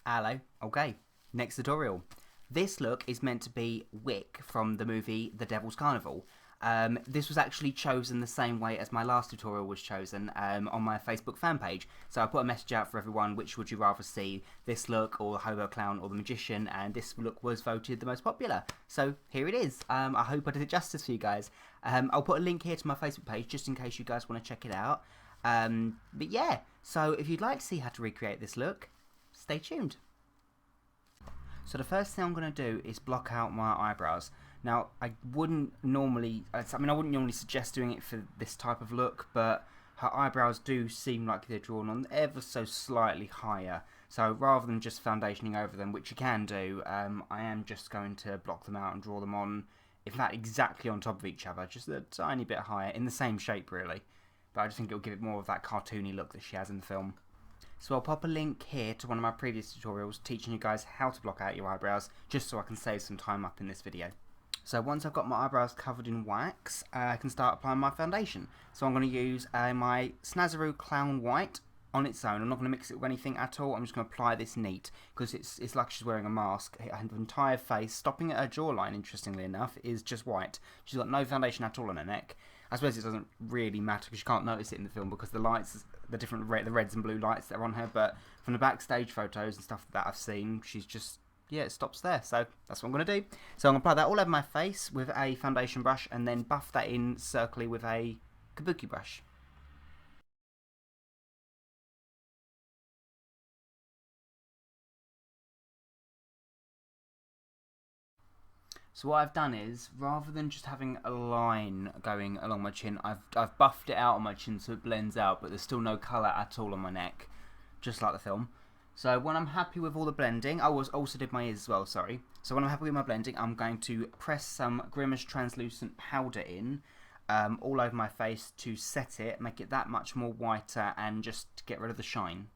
Hello. Okay, next tutorial. This look is meant to be Wick from the movie The Devil's Carnival. This was actually chosen the same way as my last tutorial was chosen on my Facebook fan page. So I put a message out for everyone, which would you rather see, this look or the Hobo Clown or the Magician, and this look was voted the most popular. So here it is. I hope I did it justice for you guys. I'll put a link here to my Facebook page just in case you guys want to check it out. But yeah, so if you'd like to see how to recreate this look, stay tuned. So the first thing I'm going to do is block out my eyebrows. Now, I wouldn't normally suggest doing it for this type of look, but her eyebrows do seem like they're drawn on ever so slightly higher. So rather than just foundationing over them, which you can do, I am just going to block them out and draw them on, if not exactly on top of each other, just a tiny bit higher, in the same shape really. But I just think it'll give it more of that cartoony look that she has in the film. So I'll pop a link here to one of my previous tutorials teaching you guys how to block out your eyebrows, just so I can save some time up in this video. So once I've got my eyebrows covered in wax, I can start applying my foundation. So I'm going to use my Snazaroo Clown White on its own. I'm not going to mix it with anything at all. I'm just going to apply this neat, because it's like she's wearing a mask. Her entire face, stopping at her jawline, interestingly enough, is just white. She's got no foundation at all on her neck. I suppose it doesn't really matter because you can't notice it in the film because the lights, the reds and blue lights that are on her. But from the backstage photos and stuff that I've seen, she's just, yeah, it stops there. So that's what I'm going to do. So I'm going to apply that all over my face with a foundation brush and then buff that in circly with a kabuki brush. So what I've done is, rather than just having a line going along my chin, I've buffed it out on my chin so it blends out, but there's still no colour at all on my neck, just like the film. So when I'm happy with all the blending, I also did my ears as well, sorry. So when I'm happy with my blending, I'm going to press some Grimace translucent powder in all over my face to set it, make it that much more whiter and just get rid of the shine.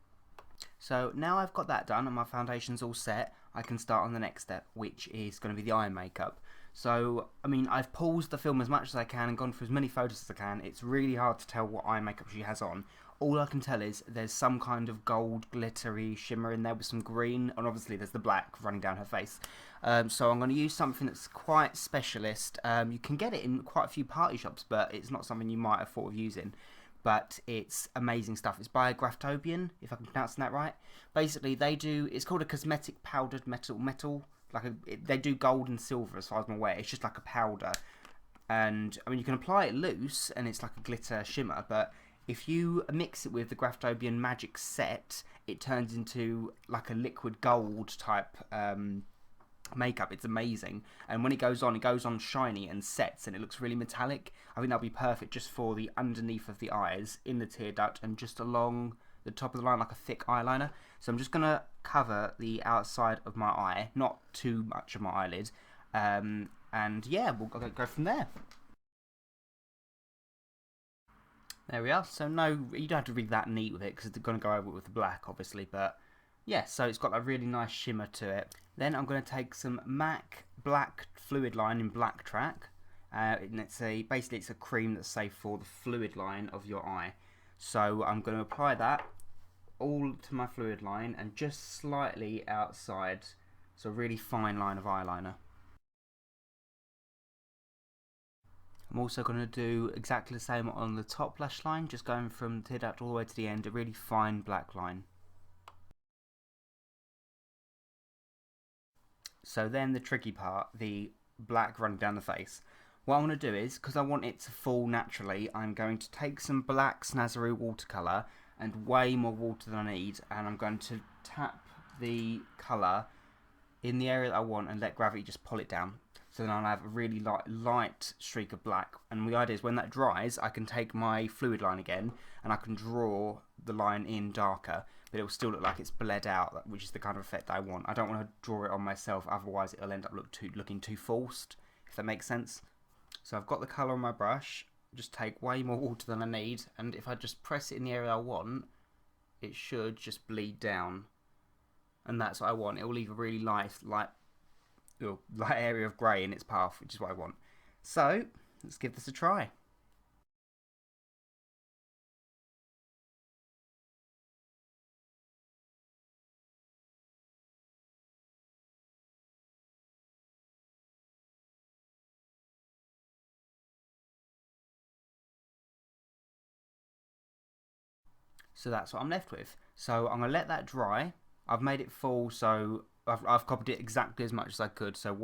So now I've got that done and my foundation's all set, I can start on the next step, which is going to be the eye makeup. So, I mean, I've paused the film as much as I can and gone through as many photos as I can. It's really hard to tell what eye makeup she has on. All I can tell is there's some kind of gold glittery shimmer in there with some green, and obviously there's the black running down her face. So I'm going to use something that's quite specialist. You can get it in quite a few party shops, but it's not something you might have thought of using. But it's amazing stuff. It's by Graftobian, if I'm pronouncing that right. Basically, it's called a cosmetic powdered metal. They do gold and silver as far as I'm aware. It's just like a powder. And, I mean, you can apply it loose, and it's like a glitter shimmer, but if you mix it with the Graftobian Magic Set, it turns into like a liquid gold type makeup. It's amazing, and when it goes on shiny and sets, and it looks really metallic. I think that'll be perfect just for the underneath of the eyes, in the tear duct, and just along the top of the line like a thick eyeliner. So I'm just going to cover the outside of my eye, not too much of my eyelid, and yeah, we'll go from there. There we are. So no, you don't have to be that neat with it because they're going to go over it with the black, obviously, but yeah, so it's got a really nice shimmer to it. Then I'm going to take some MAC black fluid line in black track. And basically it's a cream that's safe for the fluid line of your eye. So I'm going to apply that all to my fluid line and just slightly outside, so a really fine line of eyeliner. I'm also going to do exactly the same on the top lash line, just going from the tear duct all the way to the end, a really fine black line. So then the tricky part, the black running down the face. What I'm going to do is, because I want it to fall naturally, I'm going to take some black Snazaroo watercolour and way more water than I need, and I'm going to tap the colour in the area that I want and let gravity just pull it down. So then I'll have a really light streak of black, and the idea is when that dries, I can take my fluid line again and I can draw the line in darker, but it will still look like it's bled out, which is the kind of effect that I want. I don't want to draw it on myself, otherwise it'll end up looking too forced, if that makes sense. So I've got the colour on my brush, just take way more water than I need, and if I just press it in the area I want, it should just bleed down. And that's what I want. It will leave a really light area of grey in its path, which is what I want. So, let's give this a try. So that's what I'm left with. So I'm going to let that dry. I've made it full, so I've copied it exactly as much as I could. So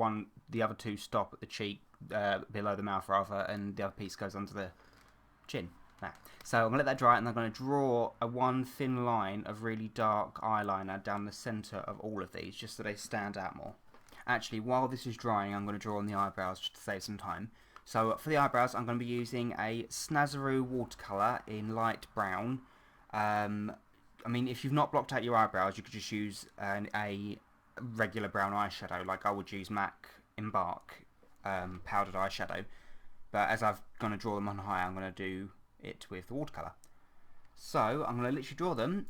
the other two stop at the cheek, below the mouth rather, and the other piece goes under the chin. So I'm going to let that dry, and I'm going to draw one thin line of really dark eyeliner down the centre of all of these, just so they stand out more. Actually, while this is drying, I'm going to draw on the eyebrows just to save some time. So for the eyebrows, I'm going to be using a Snazaroo watercolour in light brown. I mean, if you've not blocked out your eyebrows, you could just use a regular brown eyeshadow, like I would use MAC Embark powdered eyeshadow. But as I'm going to draw them on high, I'm going to do it with the watercolour. So I'm going to literally draw them,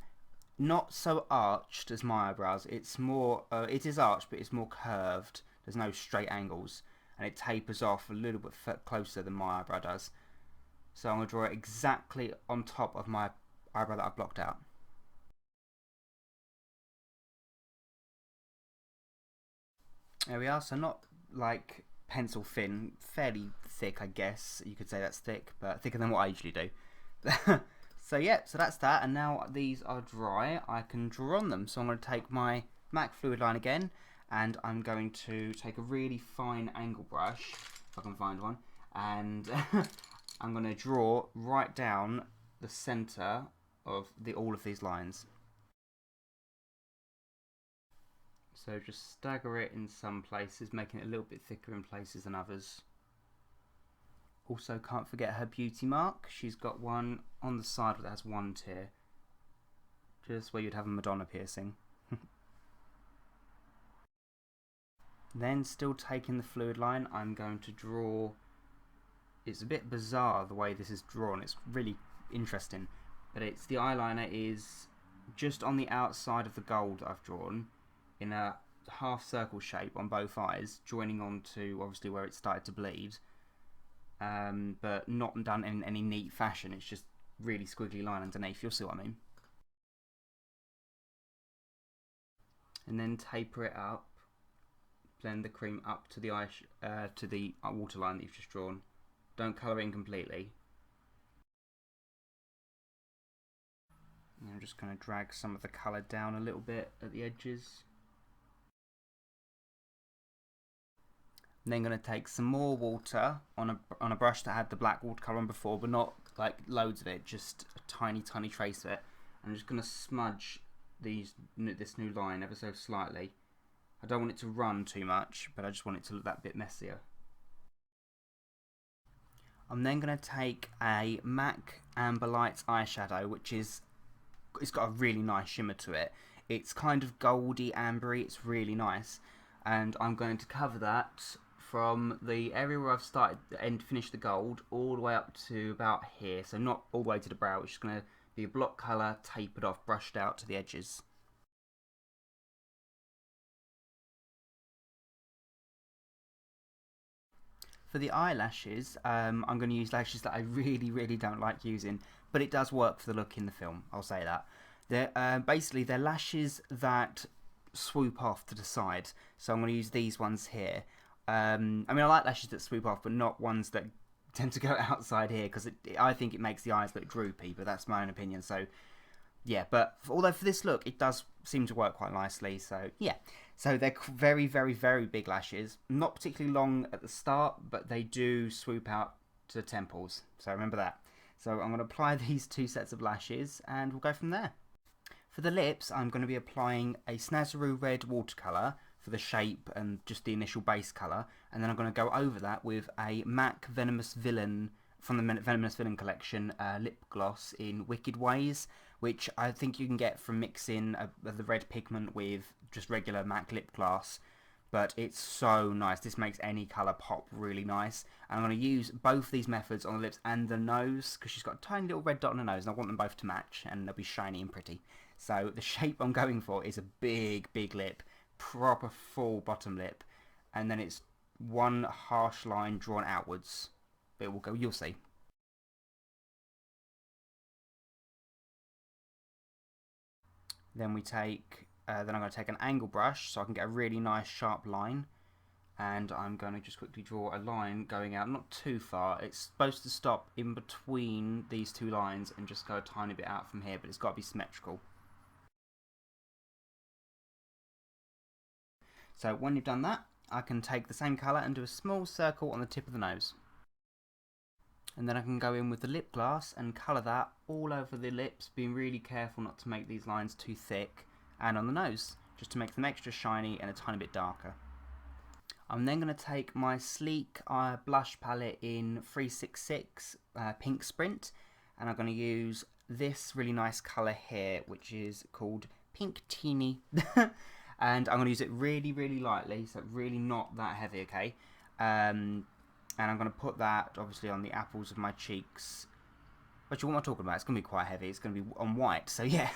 not so arched as my eyebrows. It's more, it is arched, but it's more curved. There's no straight angles, and it tapers off a little bit closer than my eyebrow does. So I'm going to draw it exactly on top of my eyebrow that I've blocked out. There we are. So not like pencil thin, fairly thick, I guess. You could say that's thick, but thicker than what I usually do. So yeah, so that's that, and now these are dry, I can draw on them. So I'm going to take my MAC fluid line again, and I'm going to take a really fine angle brush, if I can find one, and I'm going to draw right down the centre of all of these lines. So just stagger it in some places, making it a little bit thicker in places than others. Also, can't forget her beauty mark. She's got one on the side that has one tear, just where you'd have a Madonna piercing. Then, still taking the fluid line, I'm going to draw. It's a bit bizarre the way this is drawn. It's really interesting, but the eyeliner is just on the outside of the gold that I've drawn, in a half circle shape on both eyes, joining on to obviously where it started to bleed. But not done in any neat fashion. It's just really squiggly line underneath. You'll see what I mean. And then taper it up. Blend the cream up to the waterline that you've just drawn. Don't colour in completely. And I'm just going to drag some of the colour down a little bit at the edges. And then going to take some more water on a brush that had the black watercolour on before, but not like loads of it, just a tiny trace of it. I'm just going to smudge this new line ever so slightly. I don't want it to run too much, but I just want it to look that bit messier. I'm then going to take a MAC Amber Lights eyeshadow, it's got a really nice shimmer to it. It's kind of goldy ambery, it's really nice, and I'm going to cover that from the area where I've started and finished the gold all the way up to about here. So not all the way to the brow, it's just going to be a block colour, tapered off, brushed out to the edges. For the eyelashes, I'm going to use lashes that I really don't like using, but it does work for the look in the film, I'll say that. Basically, they're lashes that swoop off to the side, so I'm going to use these ones here. I mean, I like lashes that swoop off, but not ones that tend to go outside here, because I think it makes the eyes look droopy, but that's my own opinion. So, yeah, but although for this look, it does seem to work quite nicely, so yeah. So they're very big lashes. Not particularly long at the start, but they do swoop out to the temples, so remember that. So I'm going to apply these two sets of lashes, and we'll go from there. For the lips, I'm going to be applying a Snazaroo red watercolour for the shape and just the initial base colour, and then I'm going to go over that with a MAC Venomous Villain from the Venomous Villain collection lip gloss in Wicked Ways, which I think you can get from mixing the red pigment with just regular MAC lip gloss, but it's so nice. This makes any colour pop really nice, and I'm going to use both these methods on the lips and the nose, because she's got a tiny little red dot on her nose, and I want them both to match, and they'll be shiny and pretty. So the shape I'm going for is a big lip, proper full bottom lip, and then it's one harsh line drawn outwards. But it will go, you'll see. Then I'm going to take an angle brush so I can get a really nice sharp line, And I'm going to just quickly draw a line going out, not too far. It's supposed to stop in between these two lines and just go a tiny bit out from here, but it's got to be symmetrical. So when you've done that, I can take the same colour and do a small circle on the tip of the nose. And then I can go in with the lip gloss and colour that all over the lips, being really careful not to make these lines too thick, and on the nose, just to make them extra shiny and a tiny bit darker. I'm then going to take my sleek blush palette in 366 Pink Sprint, and I'm going to use this really nice colour here, which is called Pink Teeny. And I'm going to use it really, really lightly, so really not that heavy, okay? And I'm going to put that, obviously, on the apples of my cheeks. But what am I talking about? It's going to be quite heavy. It's going to be on white, so yeah.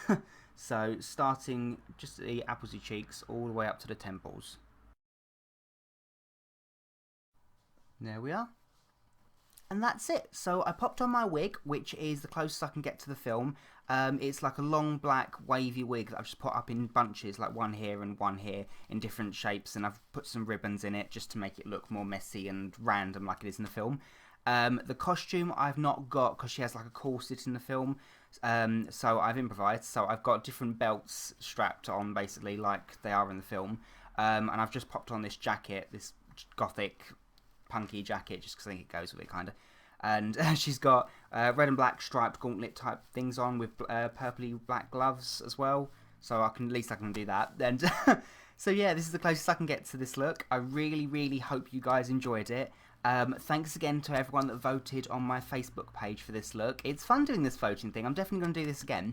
So starting just the apples of your cheeks all the way up to the temples. There we are. And that's it. So I popped on my wig, which is the closest I can get to the film. It's like a long black wavy wig that I've just put up in bunches, like one here and one here in different shapes, and I've put some ribbons in it just to make it look more messy and random like it is in the film. The costume I've not got because she has like a corset in the film, so I've improvised. So I've got different belts strapped on basically like they are in the film, and I've just popped on this jacket, this gothic punky jacket, just because I think it goes with it kind of. And she's got red and black striped gauntlet type things on with purpley black gloves as well, so at least I can do that. And so yeah, this is the closest I can get to this look. I really hope you guys enjoyed it. Thanks again to everyone that voted on my Facebook page for this look. It's fun doing this voting thing. I'm definitely going to do this again.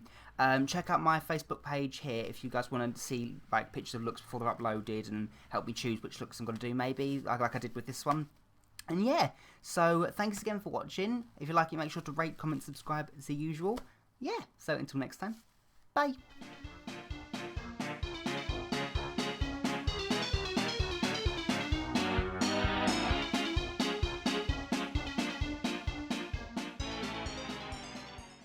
Check out my Facebook page here if you guys want to see like pictures of looks before they're uploaded and help me choose which looks I'm going to do, maybe like I did with this one. And yeah, so thanks again for watching. If you like it, make sure to rate, comment, subscribe as the usual. Yeah, so until next time, bye.